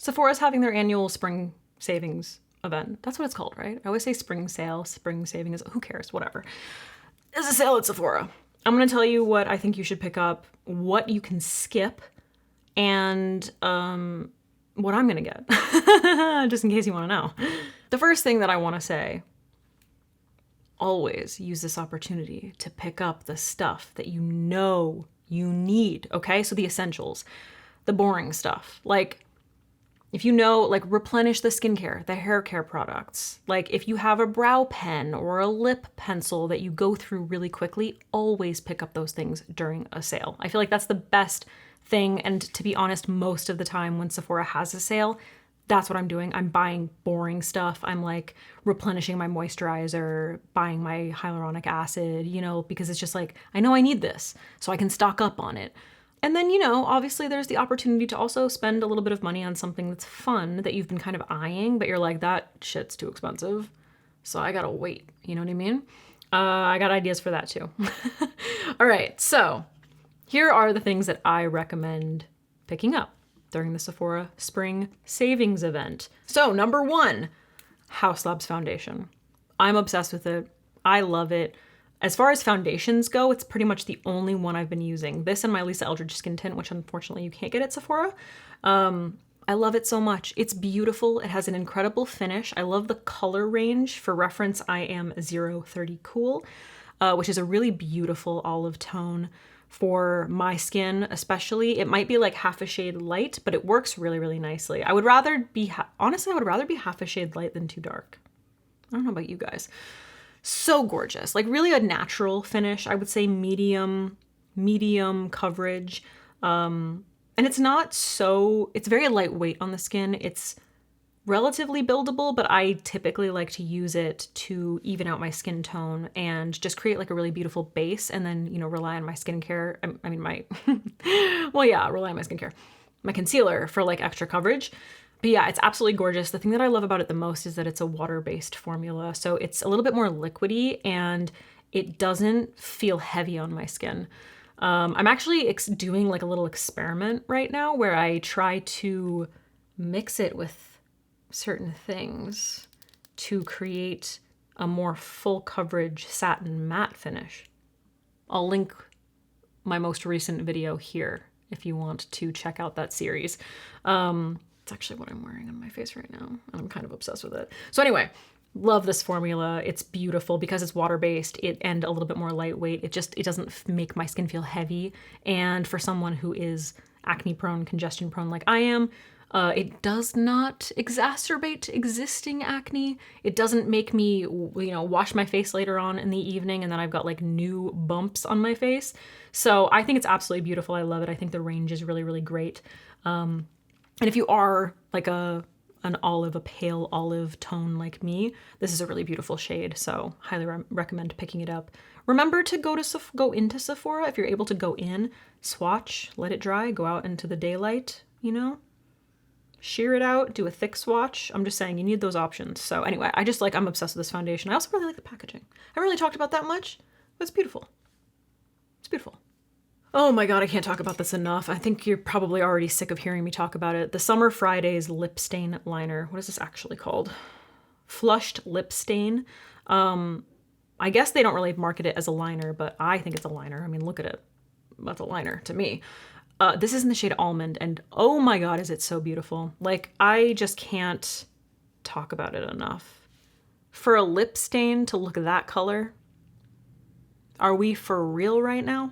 Sephora's having their annual spring savings event. That's what it's called, right? I always say spring sale, spring savings, who cares, whatever. There's a sale at Sephora. I'm gonna tell you what I think you should pick up, what you can skip, and what I'm gonna get, just in case you wanna know. The first thing that I wanna say, always use this opportunity to pick up the stuff that you know you need, okay? So the essentials, the boring stuff. Like, if you know, like, replenish the skincare, the hair care products. Like, if you have a brow pen or a lip pencil that you go through really quickly, always pick up those things during a sale. I feel like that's the best thing. And to be honest, most of the time when Sephora has a sale, that's what I'm doing. I'm buying boring stuff. I'm like replenishing my moisturizer, buying my hyaluronic acid, you know, because it's just like, I know I need this, so I can stock up on it. And then, you know, obviously there's the opportunity to also spend a little bit of money on something that's fun that you've been kind of eyeing, but you're like, that shit's too expensive, so I gotta wait. You know what I mean? I got ideas for that too. All right, so here are the things that I recommend picking up during the Sephora Spring Savings event. So number 1, Haus Labs foundation. I'm obsessed with it. I love it. As far as foundations go, it's pretty much the only one I've been using. This and my Lisa Eldridge skin tint, which unfortunately you can't get at Sephora. I love it so much. It's beautiful. It has an incredible finish. I love the color range. For reference, I am 030 Cool, which is a really beautiful olive tone for my skin especially. It might be like half a shade light, but it works really, really nicely. I would rather be, honestly, I would rather be half a shade light than too dark. I don't know about you guys. So gorgeous, like really a natural finish. I would say medium coverage. And it's not so, it's very lightweight on the skin. It's relatively buildable, but I typically like to use it to even out my skin tone and just create like a really beautiful base, and then, you know, rely on my skincare. I mean, my, well, yeah, rely on my skincare, my concealer for like extra coverage. But yeah, it's absolutely gorgeous. The thing that I love about it the most is that it's a water-based formula. So it's a little bit more liquidy and it doesn't feel heavy on my skin. I'm actually doing like a little experiment right now where I try to mix it with certain things to create a more full coverage satin matte finish. I'll link my most recent video here if you want to check out that series. It's actually what I'm wearing on my face right now, and I'm kind of obsessed with it. So anyway, love this formula. It's beautiful because it's water-based and a little bit more lightweight. It doesn't make my skin feel heavy. And for someone who is acne prone, congestion prone like I am, it does not exacerbate existing acne. It doesn't make me, you know, wash my face later on in the evening and then I've got like new bumps on my face. So I think it's absolutely beautiful. I love it. I think the range is really, really great. And if you are like a pale olive tone like me, this is a really beautiful shade. So highly recommend picking it up. Remember to go into Sephora if you're able to go in, swatch, let it dry, go out into the daylight, you know, sheer it out, do a thick swatch. I'm just saying you need those options. So anyway, I'm obsessed with this foundation. I also really like the packaging. I haven't really talked about that much, but it's beautiful. It's beautiful. Oh my God, I can't talk about this enough. I think you're probably already sick of hearing me talk about it. The Summer Fridays lip stain liner. What is this actually called? Flushed lip stain. I guess they don't really market it as a liner, but I think it's a liner. I mean, look at it. That's a liner to me. This is in the shade Almond, and oh my God, is it so beautiful. Like, I just can't talk about it enough. For a lip stain to look that color, are we for real right now?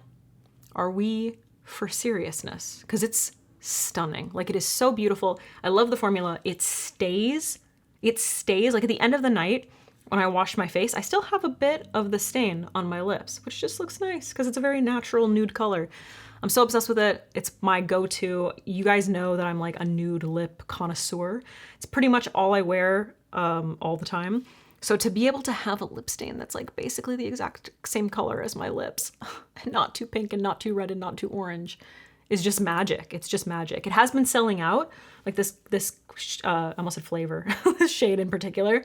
Are we for seriousness? Because it's stunning. Like, it is so beautiful. I love the formula. It stays like at the end of the night when I wash my face, I still have a bit of the stain on my lips, which just looks nice because it's a very natural nude color. I'm so obsessed with it. It's my go-to. You guys know that I'm like a nude lip connoisseur. It's pretty much all I wear all the time. So to be able to have a lip stain that's like basically the exact same color as my lips, and not too pink and not too red and not too orange, is just magic. It's just magic. It has been selling out. Like this I almost said flavor, this shade in particular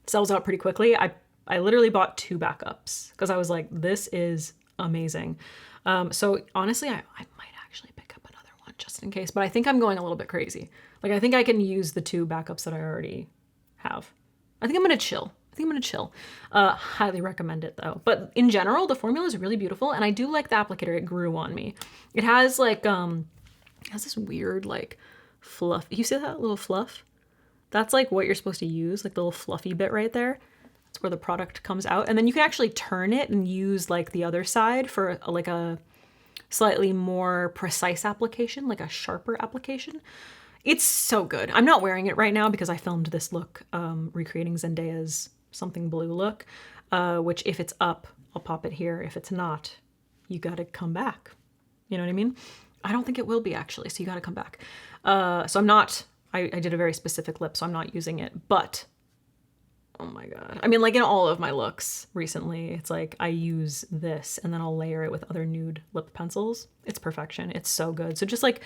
sells out pretty quickly. I literally bought 2 backups because I was like, this is amazing. So honestly, I might actually pick up another one just in case, but I think I'm going a little bit crazy. Like, I think I can use the 2 backups that I already have. I think I'm gonna chill. Highly recommend it though. But in general, the formula is really beautiful, and I do like the applicator. It grew on me. It has like, it has this weird like fluff. You see that little fluff? That's like what you're supposed to use, like the little fluffy bit right there. That's where the product comes out. And then you can actually turn it and use like the other side for like a slightly more precise application, like a sharper application. It's so good. I'm not wearing it right now because I filmed this look recreating Zendaya's something blue look, which if it's up, I'll pop it here. If it's not, you gotta come back. You know what I mean? I don't think it will be actually, so you gotta come back. So I'm not, I did a very specific lip, so I'm not using it, but oh my God. I mean, like in all of my looks recently, it's like I use this and then I'll layer it with other nude lip pencils. It's perfection. It's so good. So just like,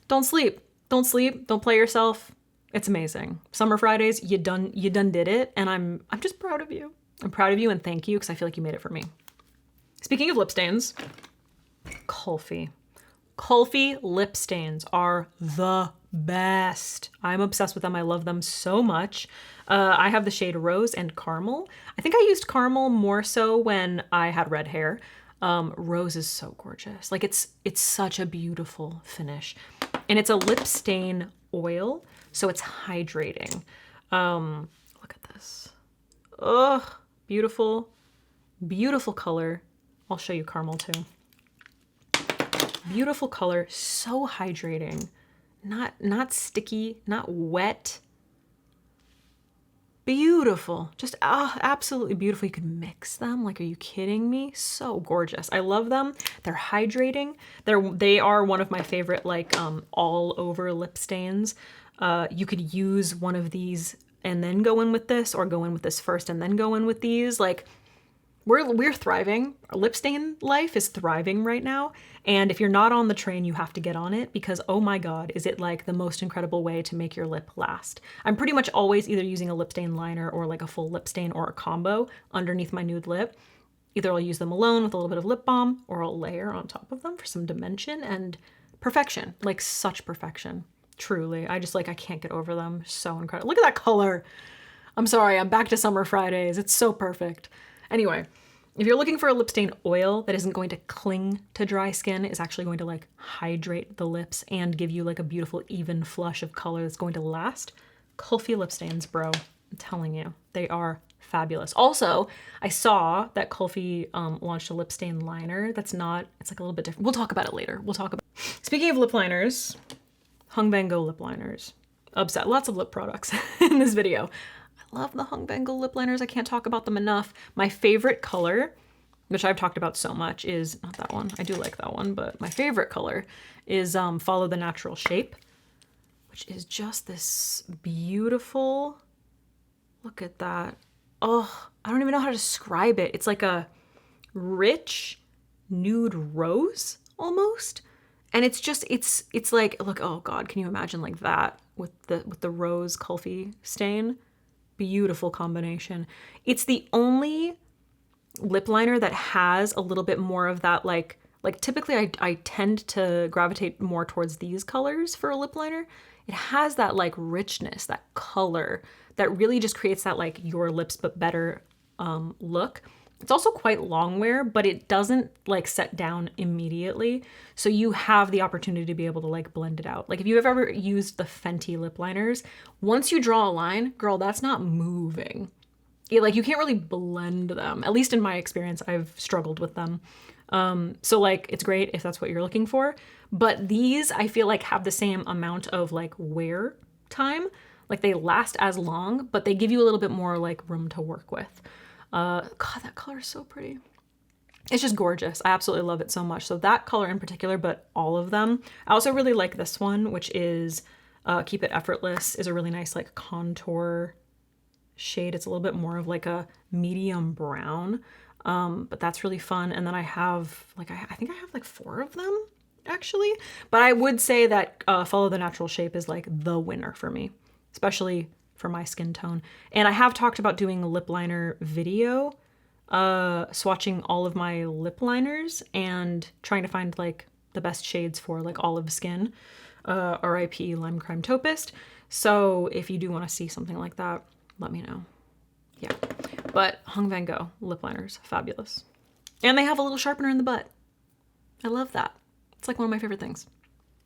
don't sleep. Don't sleep. Don't play yourself. It's amazing. Summer Fridays, you done did it, and I'm just proud of you. I'm proud of you and thank you because I feel like you made it for me. Speaking of lip stains, Kulfi. Kulfi lip stains are the best. I'm obsessed with them. I love them so much. I have the shade Rose and Caramel. I think I used Caramel more so when I had red hair. Rose is so gorgeous. Like it's such a beautiful finish. And it's a lip stain oil, so it's hydrating. Look at this. Ugh, beautiful, beautiful color. I'll show you Caramel too. Beautiful color, so hydrating. Not sticky, not wet. Beautiful, just absolutely beautiful. You can mix them. Like, are you kidding me? So gorgeous. I love them. They're hydrating. They are one of my favorite like all over lip stains. You could use one of these and then go in with this, or go in with this first and then go in with these. Like, we're thriving. Our lip stain life is thriving right now. And if you're not on the train, you have to get on it because, oh my God, is it like the most incredible way to make your lip last. I'm pretty much always either using a lip stain liner or like a full lip stain or a combo underneath my nude lip. Either I'll use them alone with a little bit of lip balm, or I'll layer on top of them for some dimension and perfection, like such perfection. Truly, I can't get over them. So incredible. Look at that color. I'm sorry, I'm back to Summer Fridays. It's so perfect. Anyway, if you're looking for a lip stain oil that isn't going to cling to dry skin, is actually going to like hydrate the lips and give you like a beautiful even flush of color that's going to last, Kulfi lip stains, bro. I'm telling you, they are fabulous. Also, I saw that Kulfi launched a lip stain liner that's not, it's like a little bit different. We'll talk about it later. Speaking of lip liners, Hung Bango lip liners. Upset. Lots of lip products in this video. I love the Hung Bango lip liners. I can't talk about them enough. My favorite color, which I've talked about so much, is not that one. I do like that one, but my favorite color is Follow the Natural Shape, which is just this beautiful, look at that. Oh, I don't even know how to describe it. It's like a rich nude rose almost. And it's just, it's like, look, oh God, can you imagine like that with the rose Kulfi stain? Beautiful combination. It's the only lip liner that has a little bit more of that, like typically I tend to gravitate more towards these colors for a lip liner. It has that like richness, that color that really just creates that like your lips but better look. It's also quite long wear, but it doesn't like set down immediately. So you have the opportunity to be able to like blend it out. Like if you've ever used the Fenty lip liners, once you draw a line, girl, that's not moving. Like you can't really blend them. At least in my experience, I've struggled with them. So like it's great if that's what you're looking for. But these I feel like have the same amount of like wear time. Like they last as long, but they give you a little bit more like room to work with. God, that color is so pretty. It's just gorgeous. I absolutely love it so much. So that color in particular, but all of them. I also really like this one, which is Keep It Effortless, is a really nice like contour shade. It's a little bit more of like a medium brown, but that's really fun. And then I have like, I think I have like 4 of them actually, but I would say that Follow the Natural Shape is like the winner for me, especially for my skin tone. And I have talked about doing a lip liner video, swatching all of my lip liners and trying to find like the best shades for like olive skin. RIP Lime Crime Topist. So if you do want to see something like that, let me know. Yeah. But Hung Van Gogh lip liners, fabulous. And they have a little sharpener in the butt. I love that. It's like one of my favorite things.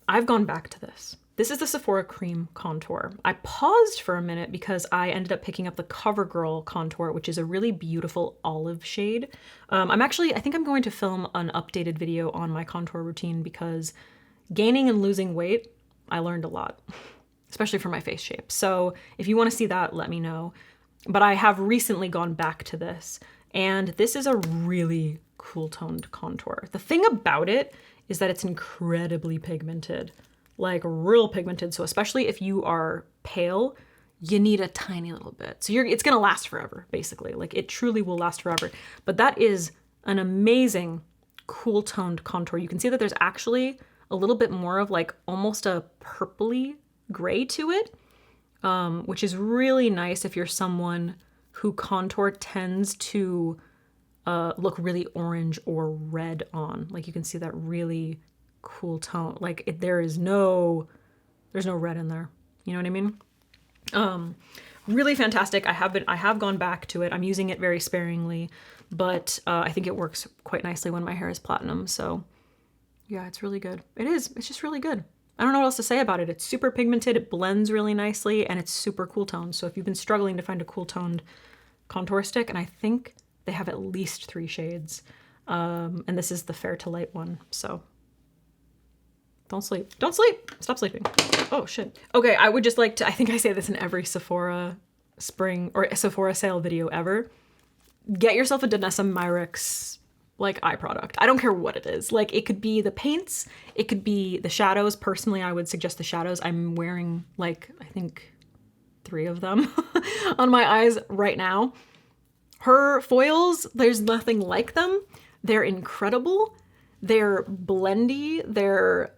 I've gone back to this. This is the Sephora Cream Contour. I paused for a minute because I ended up picking up the CoverGirl Contour, which is a really beautiful olive shade. I think I'm going to film an updated video on my contour routine because gaining and losing weight, I learned a lot, especially for my face shape. So if you want to see that, let me know. But I have recently gone back to this, and this is a really cool toned contour. The thing about it is that it's incredibly pigmented, like real pigmented. So especially if you are pale, you need a tiny little bit. So it's gonna last forever, basically. Like it truly will last forever. But that is an amazing, cool toned contour. You can see that there's actually a little bit more of like almost a purpley gray to it, which is really nice if you're someone who contour tends to look really orange or red on. Like you can see that really cool tone. Like there's no red in there. You know what I mean? Really fantastic. I have gone back to it. I'm using it very sparingly, but I think it works quite nicely when my hair is platinum. So yeah, it's really good. It is. It's just really good. I don't know what else to say about it. It's super pigmented. It blends really nicely, and it's super cool toned. So if you've been struggling to find a cool toned contour stick, and I think they have at least 3 shades, and this is the Fair to Light one. So don't sleep. Don't sleep. Stop sleeping. Oh shit. Okay, I would just like to, I think I say this in every Sephora spring or Sephora sale video ever. Get yourself a Danessa Myricks like eye product. I don't care what it is. Like it could be the paints, it could be the shadows. Personally, I would suggest the shadows. I'm wearing like, I think 3 of them on my eyes right now. Her foils, there's nothing like them. They're incredible. They're blendy. They're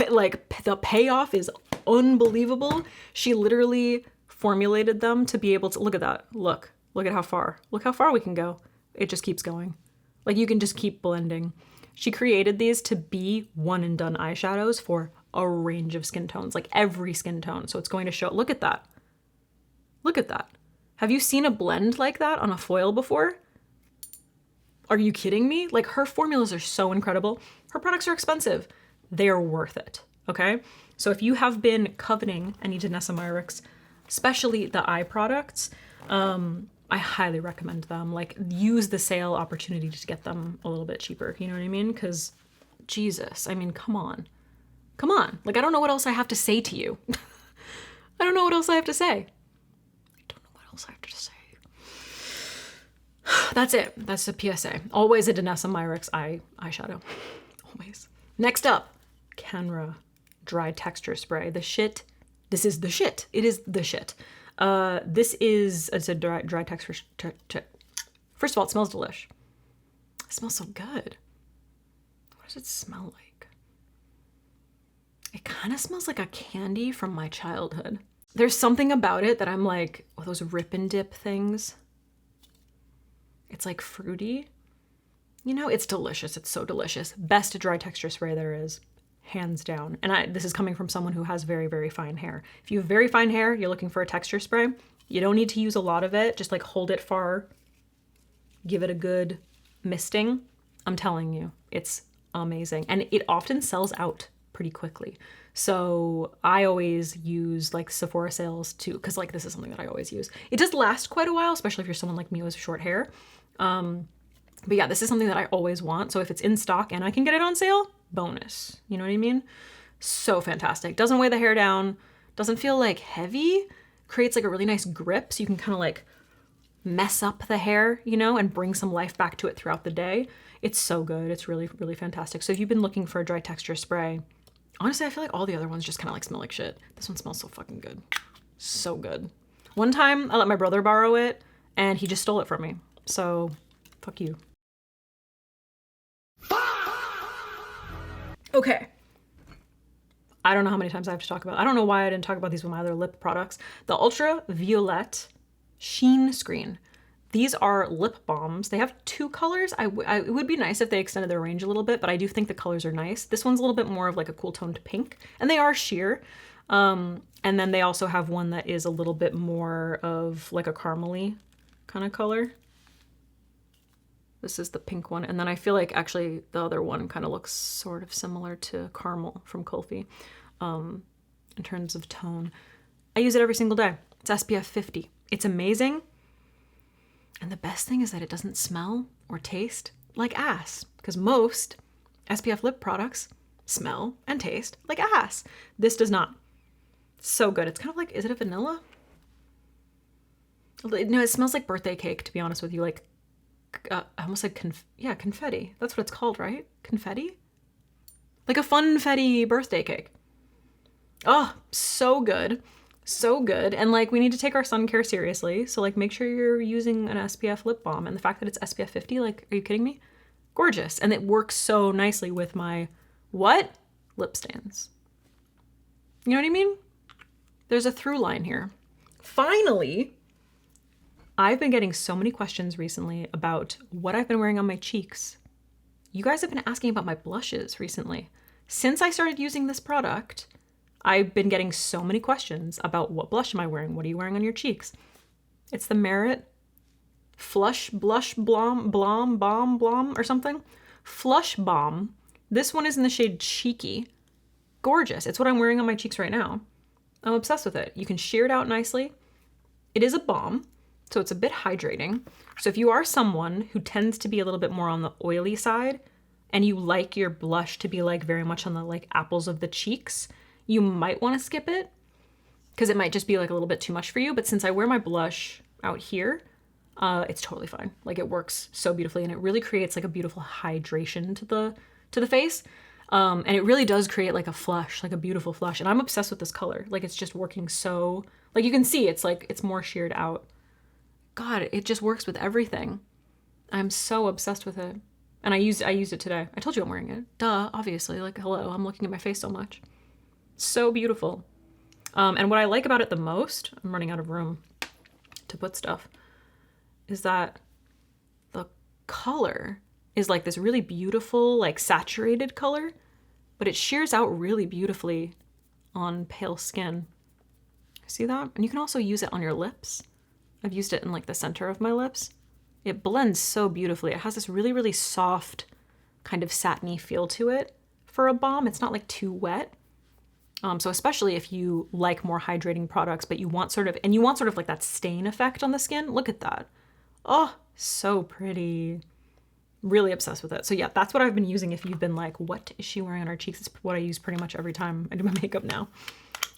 like, the payoff is unbelievable. She literally formulated them to be able to, look at that. Look at how far. Look how far we can go. It just keeps going. Like you can just keep blending. She created these to be one and done eyeshadows for a range of skin tones, like every skin tone. So it's going to show, look at that. Look at that. Have you seen a blend like that on a foil before? Are you kidding me? Like her formulas are so incredible. Her products are expensive. They're worth it, okay? So if you have been coveting any Danessa Myricks, especially the eye products, I highly recommend them. Like use the sale opportunity to get them a little bit cheaper. You know what I mean? Because Jesus, I mean, come on. Come on. Like, I don't know what else I have to say to you. I don't know what else I have to say. I don't know what else I have to say. That's it. That's the PSA. Always a Danessa Myricks eyeshadow. Always. Next up, Kenra Dry Texture Spray. The shit. This is the shit. It is the shit. It's a dry texture. First of all, it smells delish. It smells so good. What does it smell like? It kind of smells like a candy from my childhood. There's something about it that I'm like, oh, those rip and dip things. It's like fruity. You know, it's delicious. It's so delicious. Best dry texture spray there is. Hands down. And this is coming from someone who has very, very fine hair. If you have very fine hair, you're looking for a texture spray, you don't need to use a lot of it. Just like hold it far, give it a good misting. I'm telling you, it's amazing. And it often sells out pretty quickly. So I always use like Sephora sales too, because like this is something that I always use. It does last quite a while, especially if you're someone like me with short hair. But yeah, this is something that I always want. So if it's in stock and I can get it on sale, bonus. You know what I mean? So fantastic. Doesn't weigh the hair down. Doesn't feel like heavy. Creates like a really nice grip so you can kind of like mess up the hair, you know, and bring some life back to it throughout the day. It's so good. It's really, really fantastic. So if you've been looking for a dry texture spray, honestly, I feel like all the other ones just kind of like smell like shit. This one smells so fucking good. So good. One time I let my brother borrow it and he just stole it from me. So fuck you. Okay. I don't know how many times I have to talk about. I don't know why I didn't talk about these with my other lip products. The Ultra Violette Sheen Screen. These are lip balms. They have 2 colors. It would be nice if they extended their range a little bit, but I do think the colors are nice. This one's a little bit more of like a cool toned pink, and they are sheer. And then they also have one that is a little bit more of like a caramely kind of color. This is the pink one. And then I feel like actually the other one kind of looks sort of similar to Caramel from Kulfi in terms of tone. I use it every single day. It's SPF 50. It's amazing. And the best thing is that it doesn't smell or taste like ass, because most SPF lip products smell and taste like ass. This does not. So good. It's kind of like, is it a vanilla? No, it smells like birthday cake, to be honest with you. Like, I almost said confetti. That's what it's called, right? Confetti? Like a funfetti birthday cake. Oh, so good. So good. And like, we need to take our sun care seriously. So like, make sure you're using an SPF lip balm. And the fact that it's SPF 50, like, are you kidding me? Gorgeous. And it works so nicely with my what? Lip stands. You know what I mean? There's a through line here. Finally, I've been getting so many questions recently about what I've been wearing on my cheeks. You guys have been asking about my blushes recently. Since I started using this product, I've been getting so many questions about what blush am I wearing? What are you wearing on your cheeks? It's the Merit Flush Blush Blom or something. Flush Bomb. This one is in the shade Cheeky. Gorgeous. It's what I'm wearing on my cheeks right now. I'm obsessed with it. You can sheer it out nicely. It is a balm, so it's a bit hydrating. So if you are someone who tends to be a little bit more on the oily side and you like your blush to be like very much on the like apples of the cheeks, you might want to skip it because it might just be like a little bit too much for you. But since I wear my blush out here, it's totally fine. Like, it works so beautifully, and it really creates like a beautiful hydration to the face. And it really does create like a flush, like a beautiful flush. And I'm obsessed with this color. Like, it's just working so, like, you can see it's like, it's more sheared out. God, it just works with everything. I'm so obsessed with it. And I used it today. I told you I'm wearing it. Duh, obviously. Like, hello, I'm looking at my face so much. So beautiful. And what I like about it the most, I'm running out of room to put stuff, is that the color is like this really beautiful, like saturated color, but it shears out really beautifully on pale skin. See that? And you can also use it on your lips. I've used it in like the center of my lips. It blends so beautifully. It has this really, really soft kind of satiny feel to it for a balm. It's not like too wet. So especially if you like more hydrating products, but you want sort of like that stain effect on the skin. Look at that. Oh, so pretty. Really obsessed with it. So yeah, that's what I've been using. If you've been like, what is she wearing on her cheeks? It's what I use pretty much every time I do my makeup now.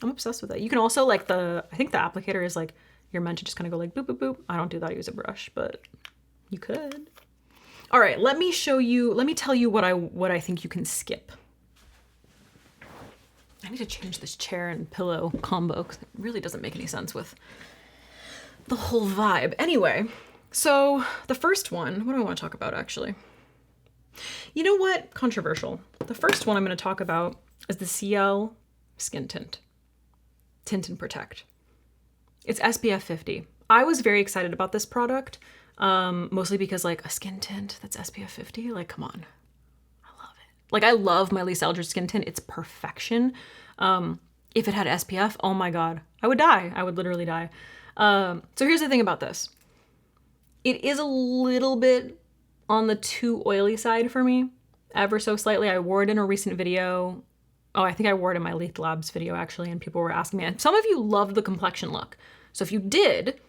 I'm obsessed with it. You can also like I think the applicator is like, you're meant to just kind of go like boop, boop, boop. I don't do that. I use a brush, but you could. All right, let me tell you what I think you can skip. I need to change this chair and pillow combo because it really doesn't make any sense with the whole vibe. Anyway, so the first one, what do I want to talk about actually? You know what? Controversial. The first one I'm going to talk about is the CL Skin Tint. Tint and Protect. It's SPF 50. I was very excited about this product, mostly because like a skin tint that's SPF 50, like, come on. Like, I love my Lisa Eldridge skin tint. It's perfection. If it had SPF, oh my God, I would die. I would literally die. So here's the thing about this. It is a little bit on the too oily side for me, ever so slightly. I wore it in a recent video. Oh, I think I wore it in my Leith Labs video actually, and people were asking me, and some of you loved the complexion look. So if you did,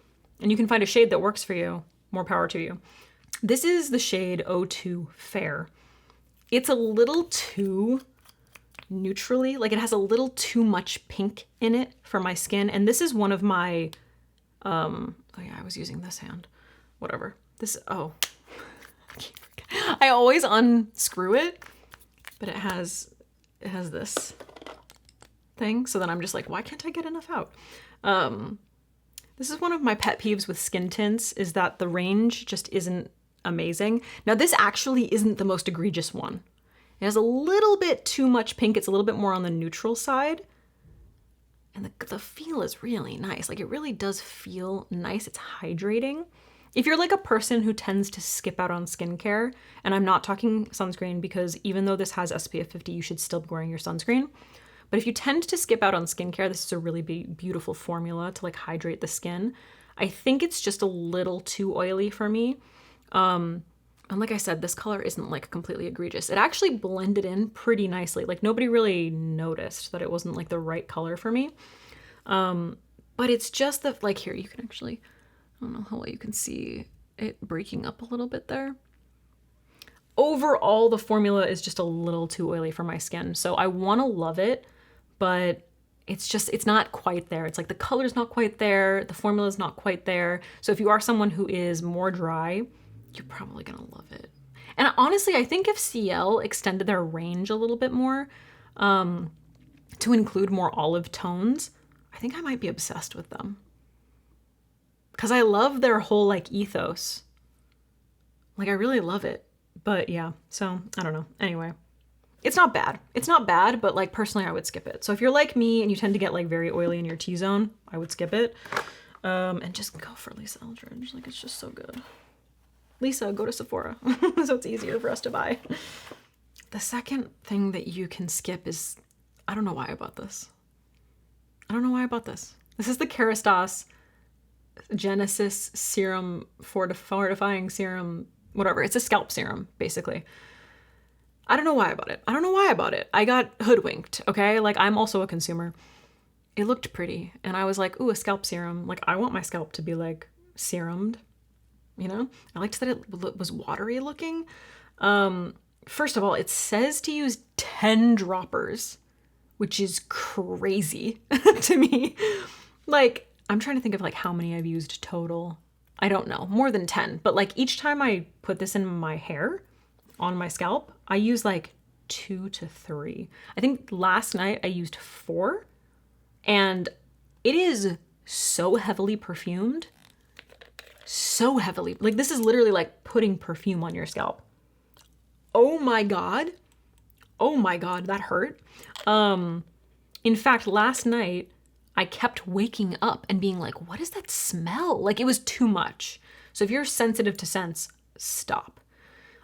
and you can find a shade that works for you, more power to you. This is the shade 02 Fair. It's a little too neutrally, like it has a little too much pink in it for my skin. And this is one of my, oh yeah, I was using this hand, whatever. I always unscrew it, but it has this thing. So then I'm just like, why can't I get enough out? This is one of my pet peeves with skin tints, is that the range just isn't amazing. Now this actually isn't the most egregious one. It has a little bit too much pink. It's a little bit more on the neutral side. And the feel is really nice. Like, it really does feel nice. It's hydrating. If you're like a person who tends to skip out on skincare, and I'm not talking sunscreen because even though this has SPF 50, you should still be wearing your sunscreen. But if you tend to skip out on skincare, this is a really beautiful formula to like hydrate the skin. I think it's just a little too oily for me. And like I said, this color isn't like completely egregious. It actually blended in pretty nicely. Like nobody really noticed that it wasn't like the right color for me. But it's just that, like, here, you can actually, I don't know how well you can see it breaking up a little bit there. Overall, the formula is just a little too oily for my skin. So I want to love it, but it's not quite there. It's like the color's not quite there. The formula's not quite there. So if you are someone who is more dry, you're probably going to love it. And honestly, I think if CL extended their range a little bit more, to include more olive tones, I think I might be obsessed with them. Because I love their whole like ethos. Like I really love it. But yeah, so I don't know. Anyway, it's not bad. It's not bad, but like personally I would skip it. So if you're like me and you tend to get like very oily in your T-zone, I would skip it. And just go for Lisa Eldridge. Like it's just so good. Lisa, go to Sephora. So it's easier for us to buy. The second thing that you can skip is, I don't know why I bought this. I don't know why I bought this. This is the Kerastase Genesis Serum Fortifying Serum, whatever. It's a scalp serum, basically. I don't know why I bought it. I don't know why I bought it. I got hoodwinked, okay? Like, I'm also a consumer. It looked pretty, and I was like, ooh, a scalp serum. Like, I want my scalp to be, like, serumed, you know? I liked that it was watery looking. First of all, it says to use 10 droppers, which is crazy to me. Like, I'm trying to think of like how many I've used total. I don't know, more than 10. But like each time I put this in my hair, on my scalp, I use like 2 to 3. I think last night I used 4. And it is so heavily perfumed. So heavily. Like this is literally like putting perfume on your scalp. Oh my God. Oh my God, that hurt. In fact, last night I kept waking up and being like, what is that smell? Like it was too much. So if you're sensitive to scents, stop.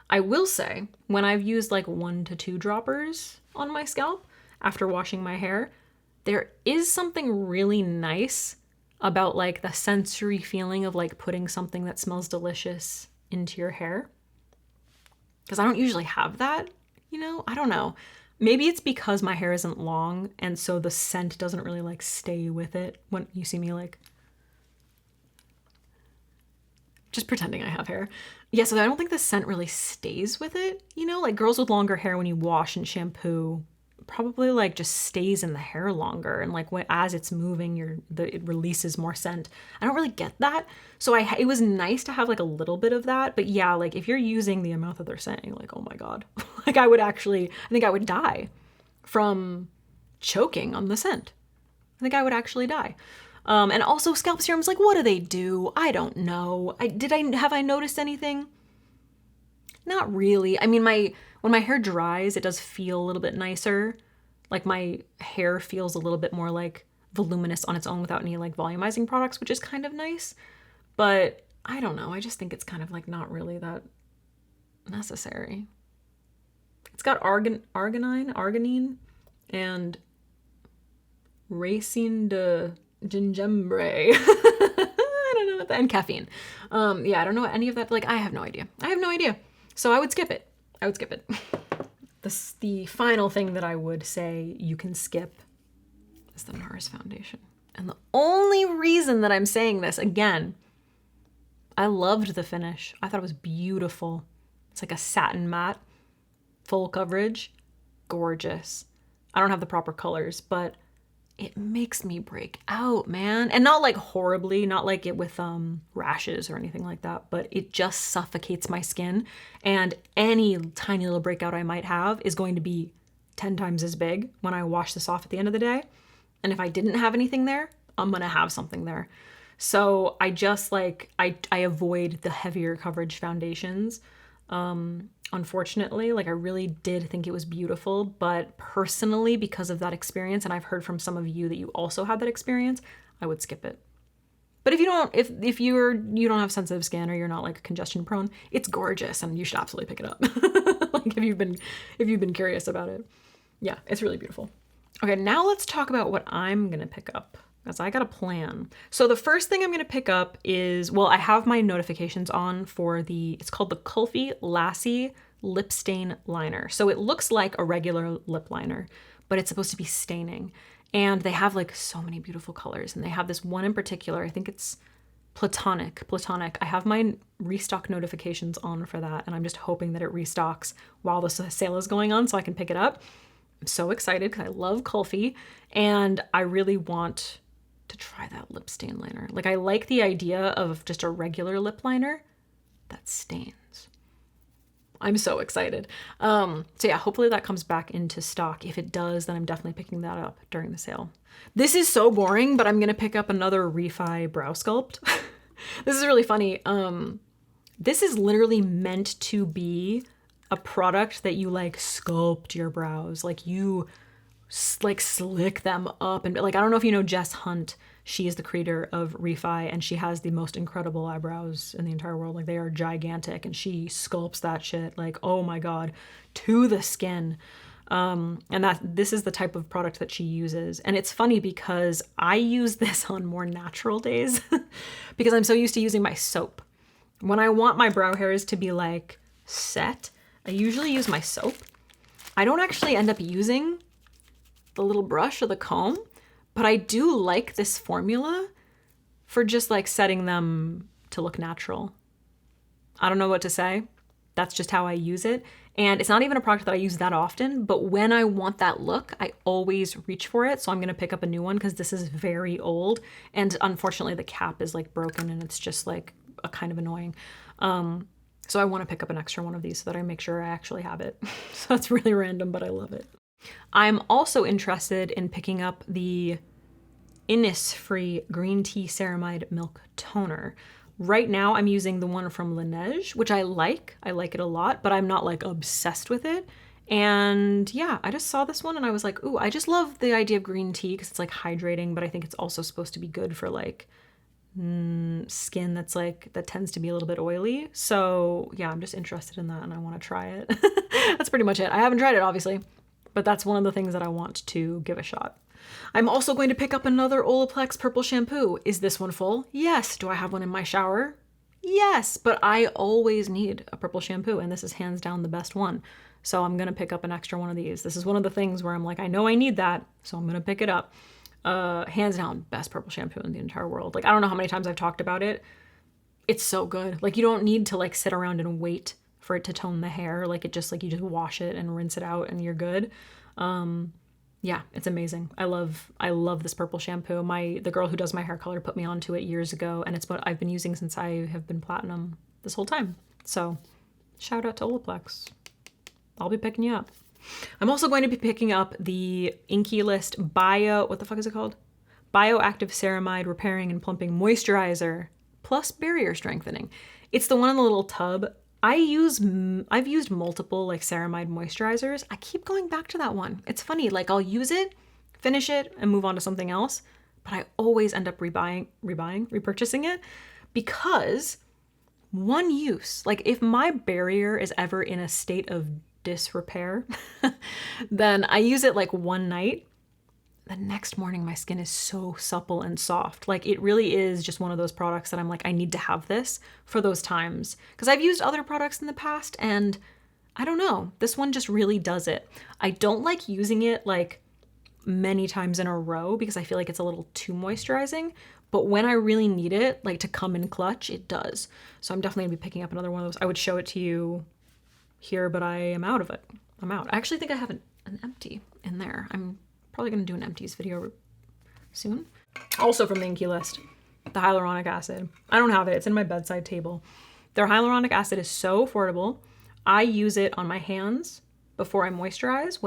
I will say when I've used like 1 to 2 droppers on my scalp after washing my hair, there is something really nice about like the sensory feeling of like putting something that smells delicious into your hair. Because I don't usually have that. You know, I don't know. Maybe it's because my hair isn't long and so the scent doesn't really like stay with it when you see me like just pretending I have hair. Yeah, so I don't think the scent really stays with it. You know, like girls with longer hair when you wash and shampoo probably like just stays in the hair longer and like as it's moving it releases more scent. I don't really get that. So it was nice to have like a little bit of that, but yeah, like if you're using the amount that they're saying, like oh my God, like I think I would die from choking on the scent. I think I would actually die. And also scalp serums, like what do they do? I don't know. Have I noticed anything? Not really. I mean, when my hair dries, it does feel a little bit nicer. Like my hair feels a little bit more like voluminous on its own without any like volumizing products, which is kind of nice. But I don't know. I just think it's kind of like not really that necessary. It's got arginine, and racine de gingembre. I don't know what that, and caffeine. Yeah, I don't know what any of that, like I have no idea. So I would skip it. The final thing that I would say you can skip is the NARS foundation. And the only reason that I'm saying this, again, I loved the finish. I thought it was beautiful. It's like a satin matte, full coverage, gorgeous. I don't have the proper colors, but it makes me break out, man. And not like horribly, not like it with rashes or anything like that, but it just suffocates my skin. And any tiny little breakout I might have is going to be 10 times as big when I wash this off at the end of the day. And if I didn't have anything there, I'm gonna have something there. So I just like, I avoid the heavier coverage foundations. Unfortunately, like I really did think it was beautiful, but personally, because of that experience, and I've heard from some of you that you also had that experience, I would skip it. But if you don't, if you don't have sensitive skin or you're not like congestion prone, it's gorgeous and you should absolutely pick it up. Like if you've been curious about it. Yeah, it's really beautiful. Okay, now let's talk about what I'm gonna pick up, because I got a plan. So the first thing I'm gonna pick up is, well, I have my notifications on for it's called the Kulfi Lassie Lip Stain Liner. So it looks like a regular lip liner, but it's supposed to be staining. And they have like so many beautiful colors. And they have this one in particular, I think it's Platonic. I have my restock notifications on for that, and I'm just hoping that it restocks while the sale is going on so I can pick it up. I'm so excited because I love Kulfi, and I really want to try that lip stain liner. Like, I like the idea of just a regular lip liner that stains. I'm so excited. So yeah, hopefully that comes back into stock. If it does, then I'm definitely picking that up during the sale. This is so boring, but I'm gonna pick up another Refi Brow Sculpt. This is really funny. This is literally meant to be a product that you like sculpt your brows, like you like slick them up. And like, I don't know if you know Jess Hunt. She is the creator of Refi, and she has the most incredible eyebrows in the entire world. Like, they are gigantic, and she sculpts that shit like, oh my God, to the skin. And this is the type of product that she uses. And it's funny because I use this on more natural days because I'm so used to using my soap. When I want my brow hairs to be like set, I usually use my soap. I don't actually end up using the little brush or the comb, but I do like this formula for just like setting them to look natural. I don't know what to say. That's just how I use it. And it's not even a product that I use that often, but when I want that look, I always reach for it. So I'm gonna pick up a new one because this is very old. And unfortunately the cap is like broken and it's just like a kind of annoying. So I wanna pick up an extra one of these so that I make sure I actually have it. So it's really random, but I love it. I'm also interested in picking up the Innisfree Green Tea Ceramide Milk Toner. Right now I'm using the one from Laneige, which I like. I like it a lot, but I'm not like obsessed with it. And yeah, I just saw this one and I was like, ooh, I just love the idea of green tea because it's like hydrating, but I think it's also supposed to be good for like skin that tends to be a little bit oily. So yeah, I'm just interested in that and I want to try it. That's pretty much it. I haven't tried it, obviously, but that's one of the things that I want to give a shot. I'm also going to pick up another Olaplex purple shampoo. Is this one full? Yes. Do I have one in my shower? Yes, but I always need a purple shampoo, and this is hands down the best one. So I'm gonna pick up an extra one of these. This is one of the things where I'm like, I know I need that, so I'm gonna pick it up. Hands down, best purple shampoo in the entire world. Like, I don't know how many times I've talked about it. It's so good. Like, you don't need to like sit around and wait for it to tone the hair. Like, it just like, you just wash it and rinse it out and you're good. Yeah, it's amazing. I love this purple shampoo. The girl who does my hair color put me onto it years ago, and it's what I've been using since I have been platinum this whole time. So shout out to Olaplex. I'll be picking you up. I'm also going to be picking up the Inkey List what the fuck is it called? Bioactive Ceramide Repairing and Plumping Moisturizer plus Barrier Strengthening. It's the one in the little tub. I've used multiple like ceramide moisturizers. I keep going back to that one. It's funny, like I'll use it, finish it, and move on to something else, but I always end up repurchasing it because one use, like if my barrier is ever in a state of disrepair, then I use it like one night. The next morning, my skin is so supple and soft. Like, it really is just one of those products that I'm like, I need to have this for those times. Because I've used other products in the past and I don't know, this one just really does it. I don't like using it like many times in a row because I feel like it's a little too moisturizing. But when I really need it, like to come in clutch, it does. So I'm definitely gonna be picking up another one of those. I would show it to you here, but I am out of it. I'm out. I actually think I have an empty in there. I'm probably gonna do an empties video soon. Also from the Inkey List, the hyaluronic acid. I don't have it, it's in my bedside table. Their hyaluronic acid is so affordable. I use it on my hands before I moisturize,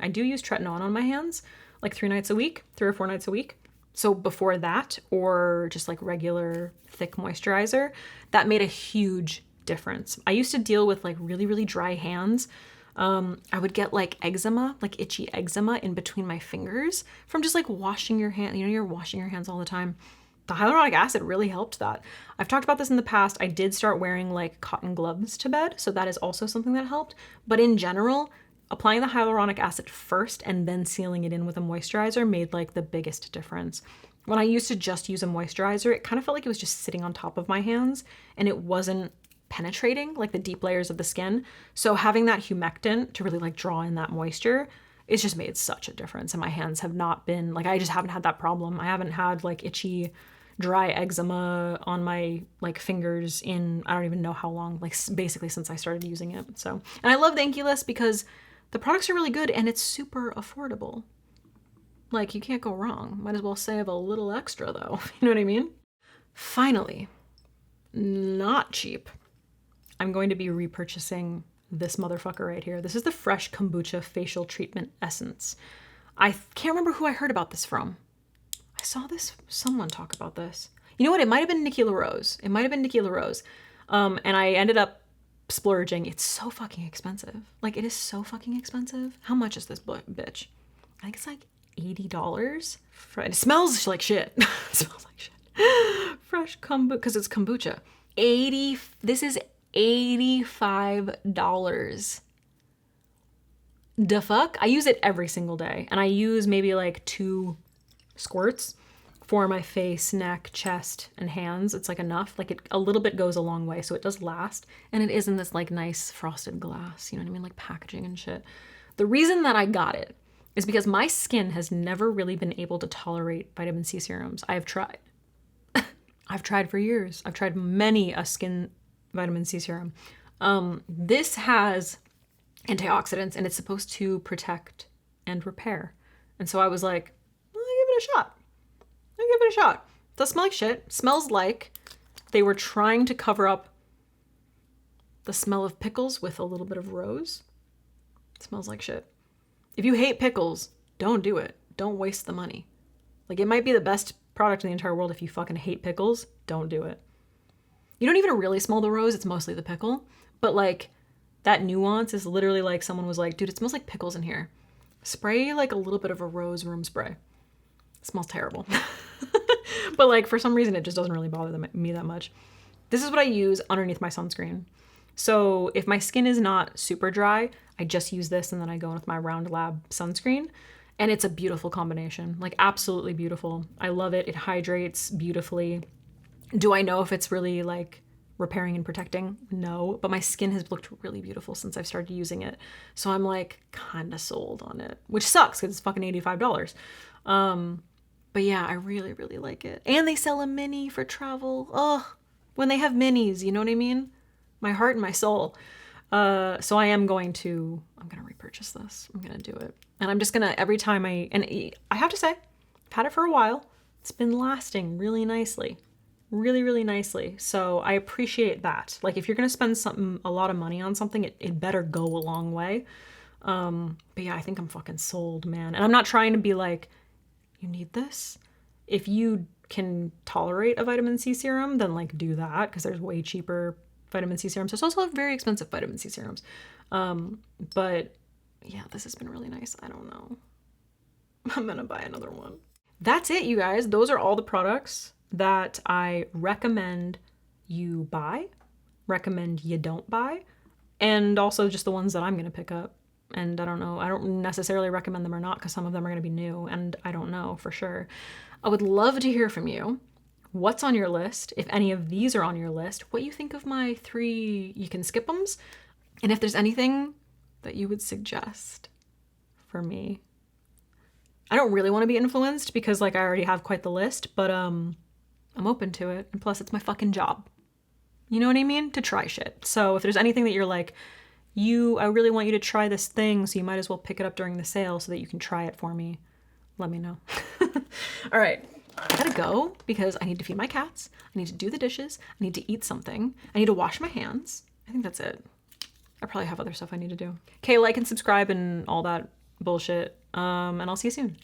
I do use tretinoin on my hands, like 3 or 4 nights a week. So before that, or just like regular thick moisturizer, that made a huge difference. I used to deal with like really, really dry hands. I would get like eczema, like itchy eczema in between my fingers from just like washing your hand. You know, you're washing your hands all the time. the hyaluronic acid really helped that. I've talked about this in the past. I did start wearing like cotton gloves to bed, so that is also something that helped. But in general, applying the hyaluronic acid first and then sealing it in with a moisturizer made like the biggest difference. When I used to just use a moisturizer, it kind of felt like it was just sitting on top of my hands and it wasn't penetrating like the deep layers of the skin. So having that humectant to really like draw in that moisture, it's just made such a difference. And my hands have not been like, I just haven't had that problem. I haven't had like itchy, dry eczema on my like fingers in, I don't even know how long, like basically since I started using it. So, and I love the Inkey List because the products are really good and it's super affordable. Like you can't go wrong. Might as well save a little extra though. You know what I mean? Finally, not cheap, I'm going to be repurchasing this motherfucker right here. This is the Fresh Kombucha Facial Treatment Essence. I can't remember who I heard about this from. I saw someone talk about this. You know what? It might have been Nikki LaRose. It might have been Nikki LaRose. And I ended up splurging. It's so fucking expensive. Like, it is so fucking expensive. How much is this bitch? I think it's like $80. It smells like shit. It smells like shit. Fresh kombucha, because it's kombucha. This is $85. The fuck? I use it every single day. And I use maybe like 2 squirts for my face, neck, chest, and hands. It's like enough. Like a little bit goes a long way, so it does last. And it is in this like nice frosted glass, you know what I mean? Like packaging and shit. The reason that I got it is because my skin has never really been able to tolerate vitamin C serums. I have tried. I've tried for years. I've tried many a skin vitamin C serum. This has antioxidants and it's supposed to protect and repair. And so I was like, I'll give it a shot. Does smell like shit. Smells like they were trying to cover up the smell of pickles with a little bit of rose. It smells like shit. If you hate pickles, don't do it. Don't waste the money. Like, it might be the best product in the entire world. If you fucking hate pickles, don't do it. You don't even really smell the rose. It's mostly the pickle. But like that nuance is literally like someone was like, dude, it smells like pickles in here. Spray like a little bit of a rose room spray. It smells terrible. But like for some reason, it just doesn't really bother me that much. This is what I use underneath my sunscreen. So if my skin is not super dry, I just use this and then I go in with my Round Lab sunscreen. And it's a beautiful combination, like absolutely beautiful. I love it. It hydrates beautifully. Do I know if it's really like repairing and protecting? No, but my skin has looked really beautiful since I've started using it. So I'm like kind of sold on it, which sucks because it's fucking $85. But yeah, I really, really like it. And they sell a mini for travel. Ugh, when they have minis, you know what I mean? My heart and my soul. So I'm gonna repurchase this. I'm gonna do it. And I'm just gonna, every time I have to say, I've had it for a while. It's been lasting really nicely. Really, really nicely. So I appreciate that. Like if you're gonna spend a lot of money on something, it better go a long way. But yeah, I think I'm fucking sold, man. And I'm not trying to be like, you need this. If you can tolerate a vitamin C serum, then like do that, because there's way cheaper vitamin C serums. There's also very expensive vitamin C serums. But yeah, this has been really nice. I don't know. I'm gonna buy another one. That's it, you guys. Those are all the products that I recommend you buy, recommend you don't buy, and also just the ones that I'm gonna pick up. And I don't know, I don't necessarily recommend them or not because some of them are gonna be new and I don't know for sure. I would love to hear from you. What's on your list? If any of these are on your list, what you think of my 3 you can skip ems, and if there's anything that you would suggest for me. I don't really want to be influenced because like I already have quite the list, but I'm open to it. And plus it's my fucking job. You know what I mean? To try shit. So if there's anything that you're like, I really want you to try this thing, so you might as well pick it up during the sale so that you can try it for me, let me know. All right. I gotta go because I need to feed my cats. I need to do the dishes. I need to eat something. I need to wash my hands. I think that's it. I probably have other stuff I need to do. Okay, like and subscribe and all that bullshit. And I'll see you soon.